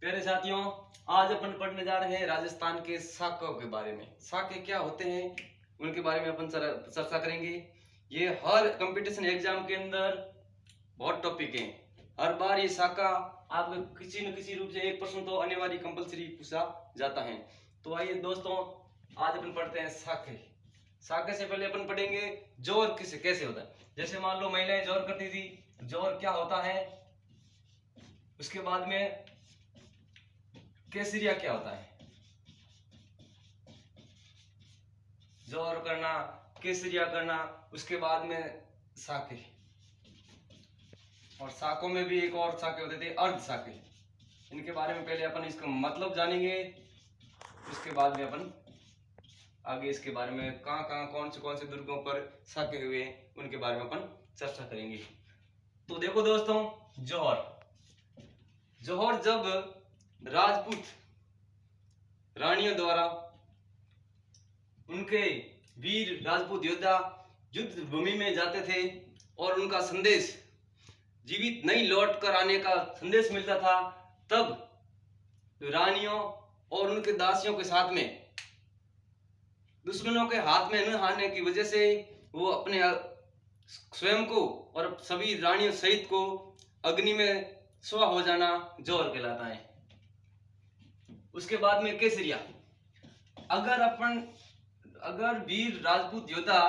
प्यारे साथियों, आज अपन पढ़ने जा रहे हैं राजस्थान के साकों के बारे में। साके क्या होते हैं उनके बारे में अपन चर्चा करेंगे। ये हर कंपटीशन एग्जाम के अंदर बहुत टॉपिक है। हर बार ये साका आपको किसी न किसी रूप से एक प्रश्न तो अनिवार्य कंपलसरी पूछा जाता है। तो आइए दोस्तों, आज अपन पढ़ते हैं साके। साके से पहले अपन पढ़ेंगे जोर किसे कैसे होता है। जैसे मान लो महिलाएं जोर करती थी, जोर क्या होता है। उसके बाद में केसरिया क्या होता है, जोर करना, केसरिया करना। उसके बाद में साके, और साकों में भी एक और साके होते थे, अर्ध साके। इनके बारे में पहले अपन इसका मतलब जानेंगे, उसके बाद में अपन आगे इसके बारे में कहाँ कौन से दुर्गों पर साके हुए उनके बारे में अपन चर्चा करेंगे। तो देखो दोस्तों, जौहर जौहर जब राजपूत रानियों द्वारा उनके वीर राजपूत योद्धा युद्ध भूमि में जाते थे और उनका संदेश जीवित नहीं लौट कर आने का संदेश मिलता था, तब रानियों और उनके दासियों के साथ में दुश्मनों के हाथ में न आने की वजह से वो अपने स्वयं को और सभी रानियों सहित को अग्नि में स्वा हो जाना जौहर कहलाता है। उसके बाद में केसरिया। अगर वीर राजपूत योद्धा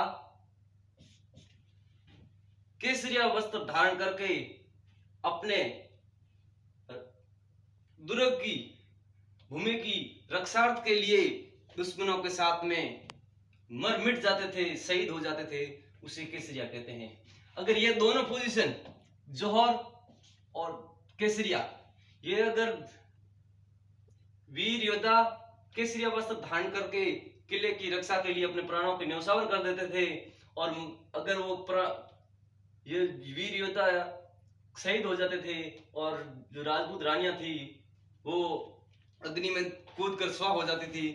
केसरिया वस्त्र धारण करके अपने दुर्ग की भूमि की रक्षार्थ के लिए दुश्मनों के साथ में मर मिट जाते थे, शहीद हो जाते थे, उसे केसरिया कहते हैं। अगर ये दोनों पोजीशन जौहर और केसरिया, ये अगर वीर योद्धा केसरिया वस्त्र धारण करके किले की रक्षा के लिए अपने प्राणों के न्यौछावर कर देते थे, और अगर वो ये वीर योद्धा शहीद हो जाते थे और जो राजपूत रानियां थी वो अग्नि में कूद कर स्वाह हो जाती थी,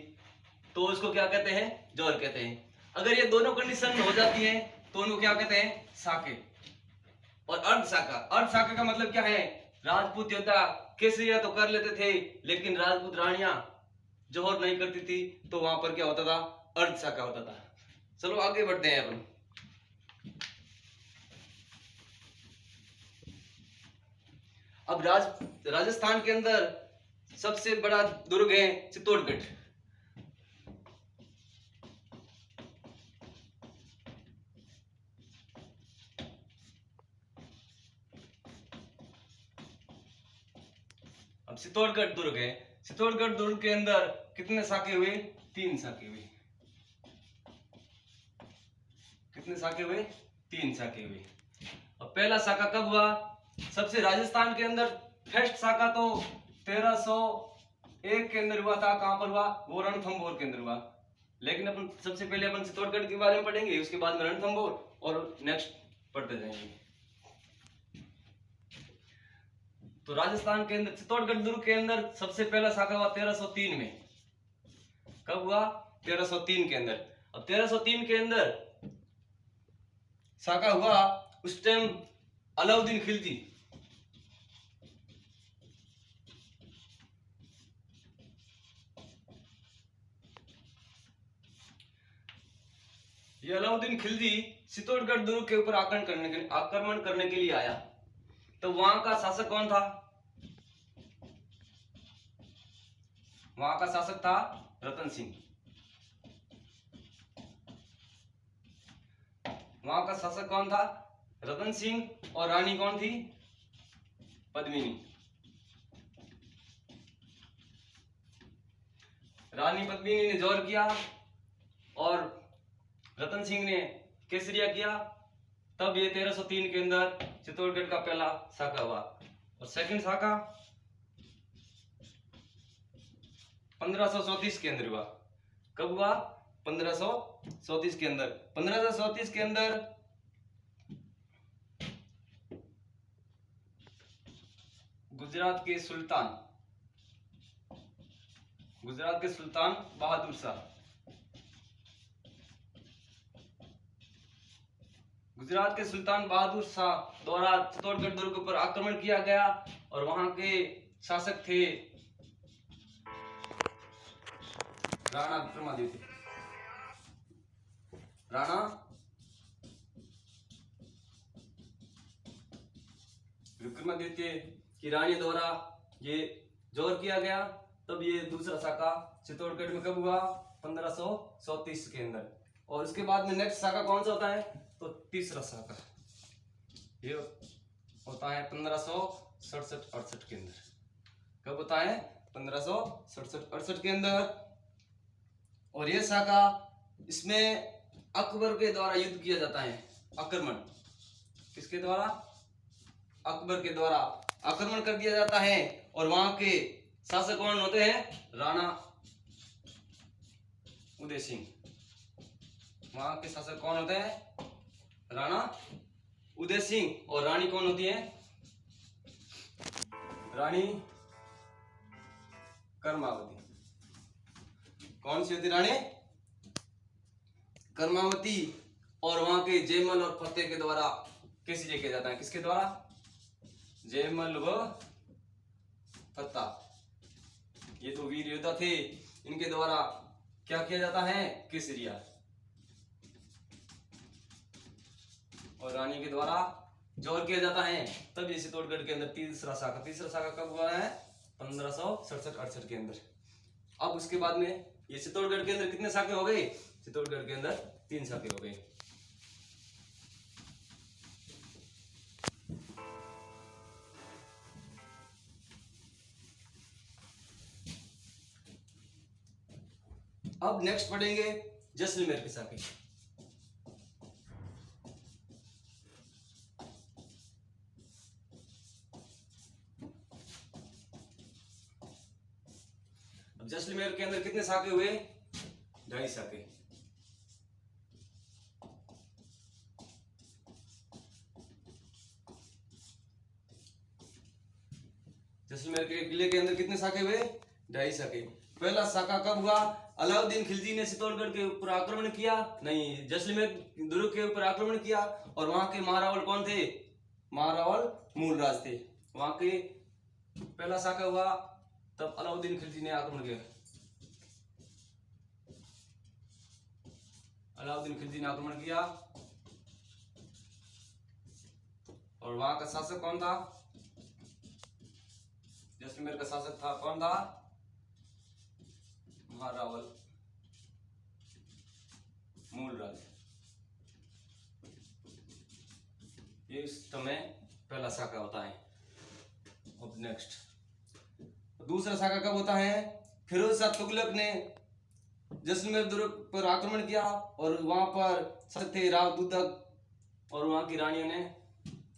तो उसको क्या कहते हैं, जौहर कहते हैं। अगर ये दोनों कंडीशन हो जाती है तो उनको क्या कहते हैं, साके। और अर्ध साका, अर्ध साके का मतलब क्या है, राजपूत योद्धा केसरिया तो कर लेते थे लेकिन राजपूत रानियां जौहर नहीं करती थी, तो वहां पर क्या होता था, अर्ध साका होता था। चलो आगे बढ़ते हैं अपन। अब राजस्थान के अंदर सबसे बड़ा दुर्ग है चित्तौड़गढ़। अब चित्तौड़गढ़ दुर्ग है। चित्तौड़गढ़ दुर्ग के अंदर कितने साके हुए, 3 साके हुए। कितने साके हुए, 3 साके हुए। अब पहला साका कब हुआ, सबसे राजस्थान के अंदर फर्स्ट साका तो 1301 के अंदर हुआ था। कहां पर हुआ, वो रणथंभौर के अंदर हुआ। लेकिन अपन सबसे पहले अपन चित्तौड़गढ़ के बारे में पढ़ेंगे, उसके बाद में रणथंभौर, और नेक्स्ट पढ़ते जाएंगे। तो राजस्थान के अंदर चित्तौड़गढ़ दुर्ग के अंदर सबसे पहला साका हुआ 1303 में। कब हुआ, 1303 के अंदर। अब 1303 के अंदर साका हुआ, उस टाइम अलाउद्दीन खिलजी अलाउद्दीन खिलजी चित्तौड़गढ़ दुर्ग के ऊपर आक्रमण करने के लिए आया। तो वहां का शासक कौन था, वहां का शासक था रतन सिंह। वहां का शासक कौन था, रतन सिंह, और रानी कौन थी, पद्मिनी। रानी पद्मिनी ने जोर किया और रतन सिंह ने केसरिया किया। तब ये 1303 के अंदर चित्तौड़गढ़ का पहला साका हुआ। और सेकंड साका 1534 के अंदर हुआ। कब हुआ, 1534 के अंदर। 1534 के अंदर गुजरात के सुल्तान बहादुर शाह, गुजरात के सुल्तान बहादुर शाह द्वारा चित्तौड़गढ़ दुर्ग पर आक्रमण किया गया, और वहां के शासक थे राणा विक्रमादित्य। राणा विक्रमादित्य की रानी द्वारा ये जोर किया गया। तब ये दूसरा साका चित्तौड़गढ़ में कब हुआ? 1537 के अंदर। और उसके बाद में नेक्स्ट साका कौन सा होता है? तो तीसरा साका ये होता है 1567-68 के अंदर। कब होता है? 1567-68 के अंदर। और ये साका, इसमें अकबर के द्वारा युद्ध किया जाता है। आक्रमण किसके द्वारा? अकबर के द्वारा आक्रमण कर दिया जाता है। और वहां के शासक कौन होते हैं? राणा उदय सिंह। वहां के शासक कौन होते हैं? राणा उदय सिंह। और रानी कौन होती है? रानी कर्मावती। कौन सी होती? रानी कर्मावती। और वहां के जयमल और फतेह के द्वारा कैसे ये किया जाता है? किसके द्वारा? जयमल व फतेह, ये तो वीर योद्धा थे, इनके द्वारा क्या किया जाता है? केसरिया। और रानी के द्वारा जोर किया जाता है। तब ये चित्तौड़गढ़ के अंदर तीसरा साका कब हुआ है? 1567-68 के अंदर। अब उसके बाद में ये चित्तौड़गढ़ के अंदर कितने साके हो गए? चित्तौड़गढ़ के अंदर 3 साके हो गए। अब नेक्स्ट पढ़ेंगे जैसलमेर के साके। अब जैसलमेर के अंदर कितने साके हुए? 2.5 साके। जैसलमेर के किले के अंदर कितने साके हुए? 2.5 साके। पहला साका कब हुआ? अलाउद्दीन खिलजी ने चित्तौड़गढ़ के ऊपर आक्रमण किया, नहीं, जैसलमेर दुर्ग के ऊपर आक्रमण किया। और वहां के महारावल कौन थे? महारावल मूलराज थे। वहां के पहला साका हुआ, तब अलाउद्दीन खिलजी ने आक्रमण किया। अलाउद्दीन खिलजी ने आक्रमण किया। और वहां का शासक कौन था? जैसलमेर का शासक था, कौन था? महारावल मूलराज। ये इस समय पहला साका होता है। अब नेक्स्ट दूसरा साका कब होता है? फिरोज शाह तुगलक ने जैसलमेर दुर्ग पर आक्रमण किया। और वहां पर शासक थे राव दुदक। और वहां की रानियों ने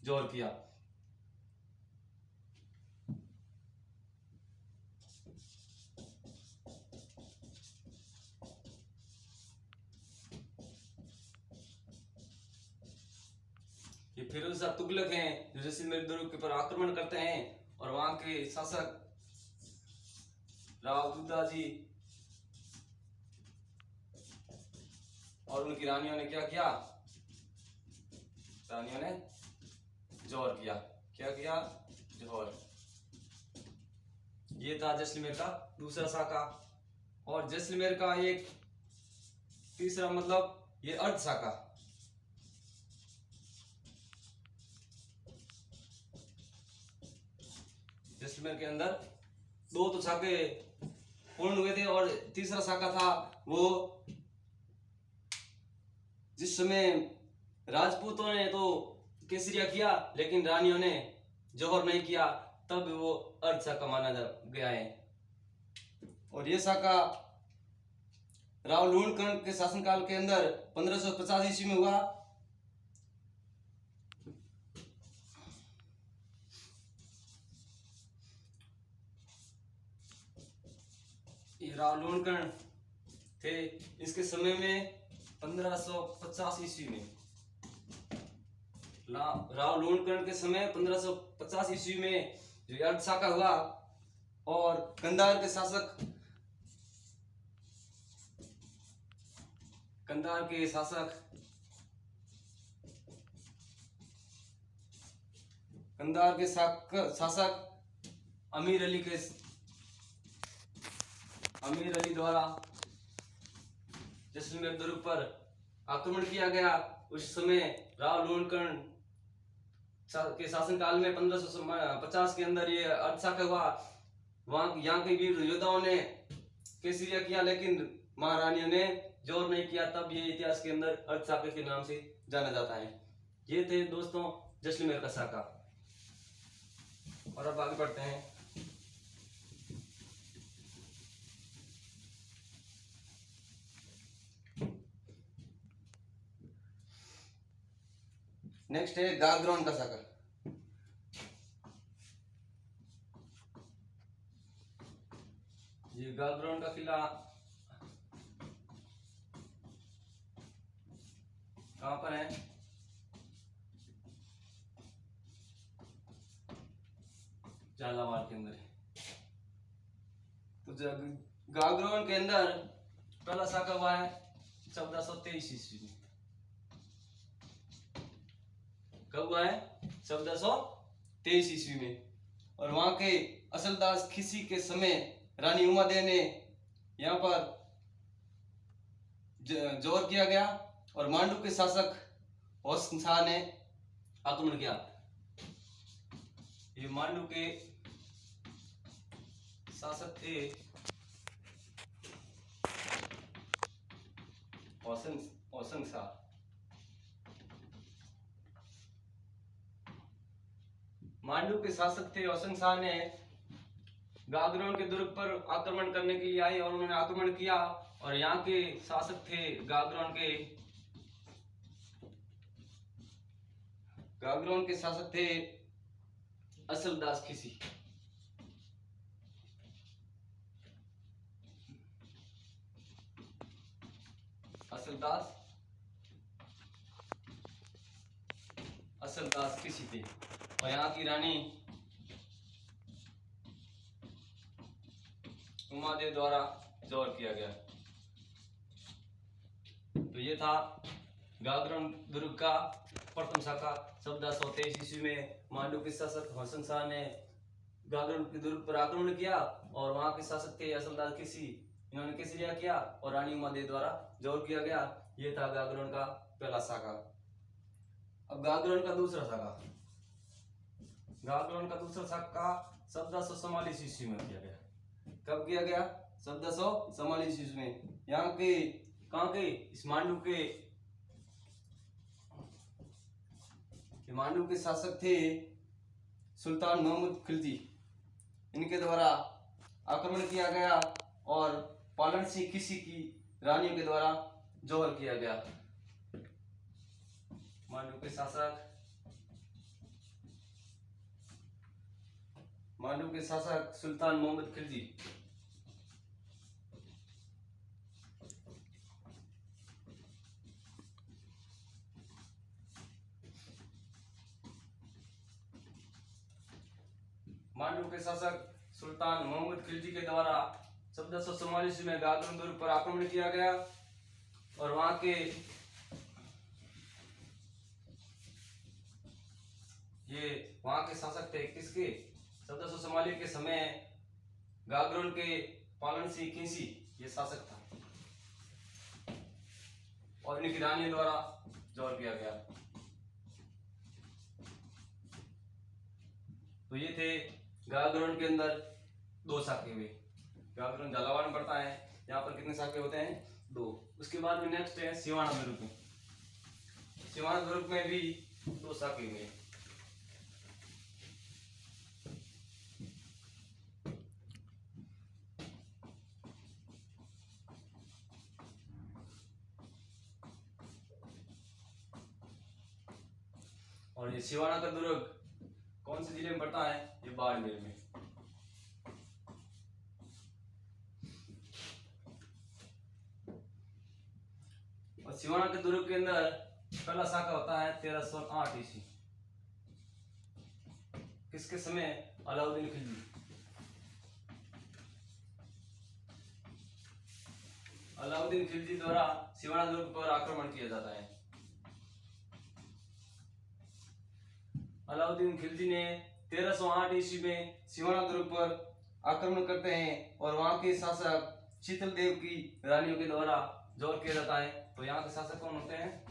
जोर किया। ये फिरोज शाह तुगलक हैं जो जैसलमेर दुर्ग के ऊपर आक्रमण करते हैं। और वहां के शासक राव दुद्दा जी और उनकी रानियों ने क्या किया? रानियों ने जोर किया। क्या किया? जोर। ये था जैसलमेर का दूसरा साका। और जैसलमेर का एक तीसरा मतलब ये अर्ध साका। जैसलमेर के अंदर 2 तो साके पूर्ण हुए थे। और तीसरा साका था वो जिस समय राजपूतों ने तो केसरिया किया, लेकिन रानियों ने जौहर नहीं किया, तब वो अर्ध साका माना गया है। और ये साका राव लूणकरण के शासनकाल के अंदर 1550 ईस्वी में हुआ। ये राव लूणकरण थे, इसके समय में 1550 ईस्वी में राव लूणकरण के समय 1550 ईस्वी में जो अर्ध साका हुआ। और कंधार के शासक अमीर अली द्वारा जैसलमेर दुर्ग पर आक्रमण किया गया। उस समय राव लोणकर्ण के शासनकाल में 1550 के अंदर ये अर्धशाका हुआ। वहां यहाँ के वीर योद्धाओं ने केसरिया किया, लेकिन महारानियों ने जोर नहीं किया, तब ये इतिहास के अंदर अर्धशाका के नाम से जाना जाता है। ये थे दोस्तों जैसलमेर का साका। और अब आगे बढ़ते हैं। नेक्स्ट है गागरोन का साका। ये गागरोन का किला कहां पर है? झालावाड़ के अंदर है। तो गागरोन के अंदर पहला साका हुआ है 1423 ईस्वी में। कब हुआ है? 1423 ईस्वी में। और वहां के असलदास खिसी के समय रानी उमादेव ने यहाँ पर जोर किया गया और मांडू के शासक होसन शाह ने आक्रमण किया। ये मांडू के शासक थे होसन शाह। मांडू के शासक थे होसन शाह ने गागरोन के दुर्ग पर आक्रमण करने के लिए आए और उन्होंने आक्रमण किया। और यहाँ के शासक थे गागरोन के शासक थे असलदास खिसी। असलदास खिसी थे। और यहाँ की रानी उमादेव द्वारा जोर किया गया। तो ये था गागरोन दुर्ग का प्रथम शाखा। 1423 ईस्वी में मांडू के शासक होसन शाह ने गागरोन के दुर्ग पर आक्रमण किया और वहां के शासक थे असलदास खिसी। इन्होंने केसरिया किया और रानी उमादेव द्वारा जोर किया गया। ये था गागरोन का पहला शाखा। अब गागरोन का दूसरा शाखा। गागरोन का दूसरा शाखा 1444 ईस्वी में किया गया। कब किया गया? 1444 ईस्वी में। यहाँ के कहाँ के? इस मांडू के शासक थे सुल्तान मोहम्मद खिलजी। इनके द्वारा आक्रमण किया गया और पालन सिंह खिसी की रानियों के द्वारा जोहर किया गया। मांडू के शासक सुल्तान मोहम्मद खिलजी। मांडू के शासक सुल्तान मोहम्मद खिलजी के द्वारा 1444 में गागरोन दुर्ग पर आक्रमण किया गया और वहां के शासक थे किसके? 1444 के समय गागरोन के पालन सिंह खिसी ये शासक था और इनकी रानी द्वारा जोर किया गया। तो ये थे गागरोन के अंदर दो शाखे हुए। गागरोन झालावाड़ में पड़ता है। यहाँ पर कितने शाखे होते हैं? 2। उसके बाद में नेक्स्ट है सिवाना दुर्ग में। सिवाना दुर्ग में भी 2 शाखे हुए। और ये सिवाना का दुर्ग कौन से जिले में पड़ता है? ये बाड़मेर में। और सिवाना के दुर्ग के अंदर पहला शाखा होता है 1308 ईस्वी। किसके समय? अलाउद्दीन खिलजी। अलाउद्दीन खिलजी द्वारा सिवाना दुर्ग पर आक्रमण किया जाता है। अलाउद्दीन खिलजी ने 1308 ईस्वी में सिवाना दुर्ग पर आक्रमण करते हैं और वहां के शासक शीतल देव की रानियों के द्वारा जोर किया जाता है। तो यहाँ के शासक कौन होते हैं?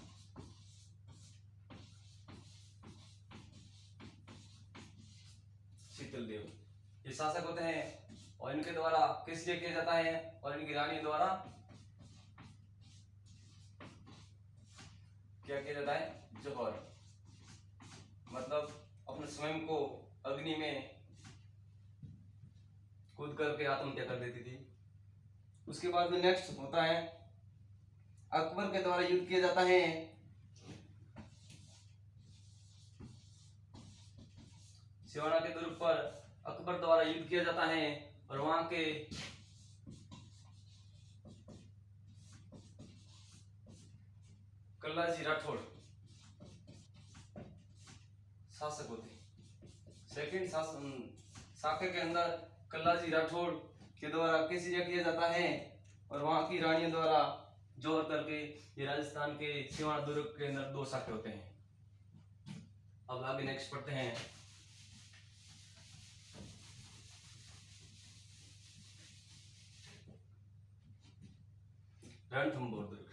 शीतल देव, ये शासक होते हैं और इनके द्वारा केसरिया किया जाता है और इनकी रानी द्वारा क्या किया जाता है? जौहर, मतलब अपने स्वयं को अग्नि में कूद करके आत्महत्या कर देती थी। उसके बाद में नेक्स्ट होता है अकबर के द्वारा युद्ध किया जाता है। सिवाना के दुर्ग पर अकबर द्वारा युद्ध किया जाता है और वहां के कल्लाजी राठौड़ शासक होते हैं। सेकंड साके के अंदर कल्लाजी राठौड़ के द्वारा केसरिया किया जाता है और वहां की रानियों द्वारा जोर करके ये राजस्थान के सिवाना दुर्ग के अंदर 2 साके होते हैं। अब आगे नेक्स्ट पढ़ते हैं। रणथंभौर दुर्ग,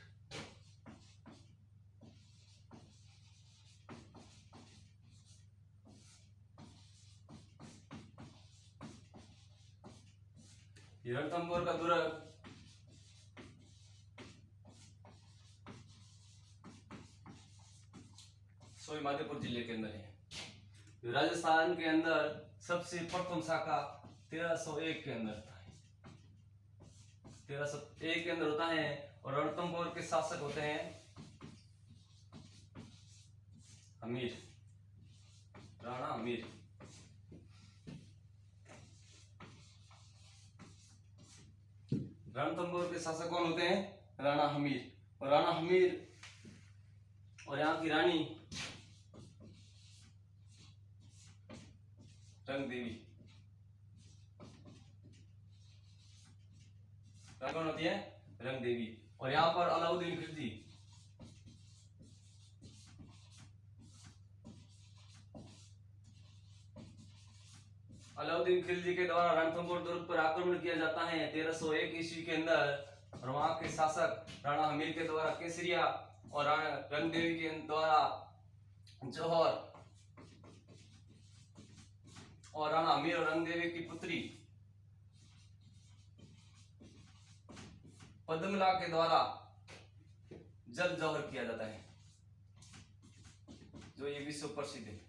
ये रणथंभौर का दुर्ग माधोपुर जिले के अंदर है। राजस्थान के अंदर सबसे प्रथम शाखा 1301 के अंदर था, 1301 के अंदर होता है और रणथंभौर के शासक होते हैं अमीर, राणा अमीर। रणथंभौर के शासक कौन होते हैं? राणा हमीर, और राणा हमीर और यहाँ की रानी रंग देवी। कौन होती है? रंग देवी। और यहाँ पर अलाउद्दीन खिलजी, अलाउद्दीन खिलजी के द्वारा रणथंभौर दुर्ग पर आक्रमण किया जाता है 1301 ईस्वी के अंदर और वहां के शासक राणा हमीर के द्वारा केसरिया और राणा रंग देवी के द्वारा जौहर और राणा हमीर और रंग देवी की पुत्री पद्मला के द्वारा जल जौहर किया जाता है, जो ये विश्व प्रसिद्ध है।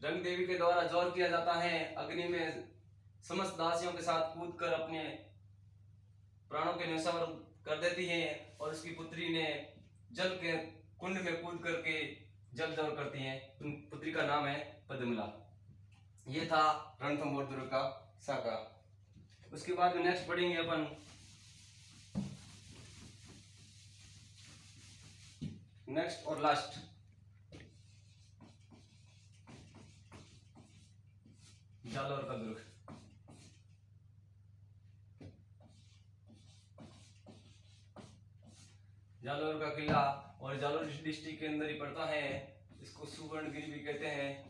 रंग देवी के द्वारा जौहर किया जाता है, अग्नि में समस्त दासियों के साथ कूदकर अपने प्राणों के न्यौछावर कर देती है और उसकी पुत्री ने जल के कुंड में कूद करके जल जौहर करती है। उन पुत्री का नाम है पद्मला। ये था रणथंभौर दुर्ग का साका। उसके बाद में नेक्स्ट पढ़ेंगे अपन नेक्स्ट और लास्ट जालौर का दुर्ग। जालौर का किला और जालौर डिस्ट्रिक्ट के अंदर ही पड़ता है। इसको सुवर्णगिरी भी कहते हैं।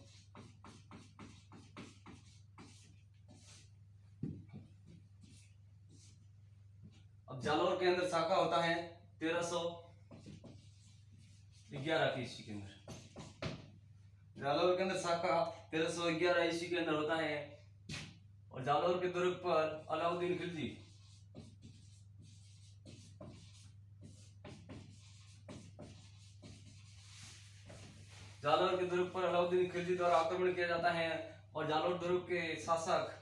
अब जालौर के अंदर शाखा होता है 1311 की ईस्वी के अंदर। जालौर के अंदर शाखा 1311 ईस्वी के अंदर होता है और जालौर के दुर्ग पर अलाउद्दीन खिलजी जालौर के दुर्ग पर अलाउद्दीन खिलजी द्वारा आक्रमण किया जाता है और जालौर दुर्ग के शासक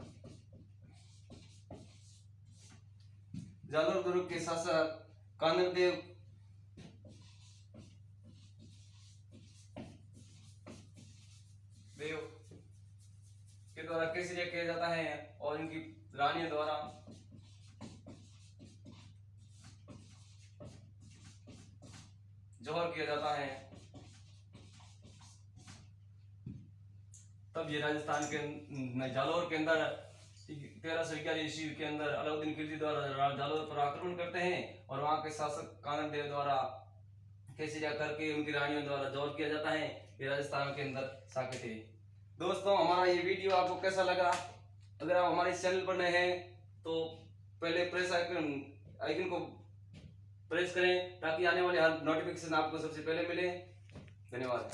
कानर देव के द्वारा केसरिया किया जाता है और इनकी रानियों द्वारा जौहर किया जाता है। तब ये राजस्थान के जालौर के अंदर 1311 ईस्वी के अंदर अलाउद्दीन खिलजी द्वारा जालौर पर आक्रमण करते हैं और वहां के शासक कानन देव द्वारा केसरिया करके उनकी रानियों द्वारा जौहर किया जाता है। ये राजस्थान के अंदर साके थे। दोस्तों, हमारा ये वीडियो आपको कैसा लगा? अगर आप हमारे चैनल पर नए हैं तो पहले प्रेस आइकन आइकन को प्रेस करें ताकि आने वाले हर नोटिफिकेशन आपको सबसे पहले मिले। धन्यवाद।